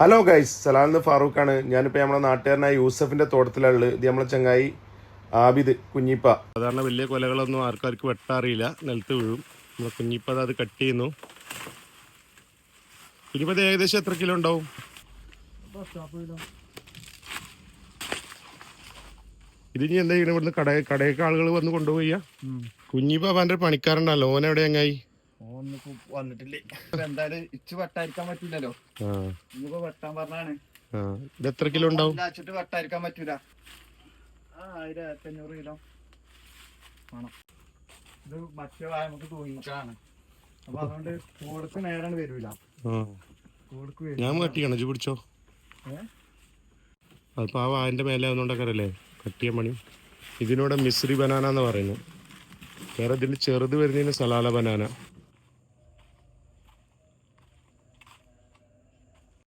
Hello guys, സലാൽന്ന് ഫാറൂഖാണ്. ഞാനിപ്പോൾ നമ്മുടെ നാട്ടുകാരനായ യൂസഫിൻ്റെ തോട്ടത്തിലുള്ളത്. ഇത് നമ്മളെ ചങ്ങായി ആബിദ് കുഞ്ഞിപ്പ. സാധാരണ വലിയ കൊലകളൊന്നും ആർക്കാർക്ക് വെട്ടാറിയില്ല, നിലത്ത് വീഴും. നമ്മളെ കുഞ്ഞിപ്പ അത് കട്ട് ചെയ്യുന്നു. കുഞ്ഞിപ്പത് ഏകദേശം എത്ര കിലോ ഉണ്ടാവും? ഇതിനി എന്താ ചെയ്യണം? ഇവിടുന്ന് കടയൊക്കെ ആളുകൾ വന്ന് കൊണ്ടുപോയി. കുഞ്ഞിപ്പ അവൻ്റെ പണിക്കാരുണ്ടല്ലോ, ഓൻ എവിടെ ചങ്ങായി? വന്നിട്ടില്ലേ. എന്തായാലും ഇച്ച് വെട്ടായിരിക്കാൻ പറ്റില്ലല്ലോ. ഇനിയിപ്പോ വെട്ടാൻ പറഞ്ഞാണ്. ഇത് എത്ര കിലോ ഉണ്ടാവും? വെട്ടായിരിക്കാൻ പറ്റൂല. 1500 കിലോ വേണം. ഇത് മറ്റേ വായ നമുക്ക് തൂങ്ങിക്കാണ്. അപ്പൊ അതുകൊണ്ട് കോടക്ക് നേരാണ് വരൂല. ഞാൻ കട്ടിക്കണം, ഇജ്ജ് പിടിച്ചോ. അപ്പൊ ആ വായന്റെ മേലെ ആവുന്നോണ്ടൊക്കെ കട്ടിയ പണി. ഇതിനൂടെ മിസ്രി ബനാന എന്ന് പറയുന്നു. വേറെ ഇതിൽ ചെറുത് വരുന്നതിന് സലാല ബനാന.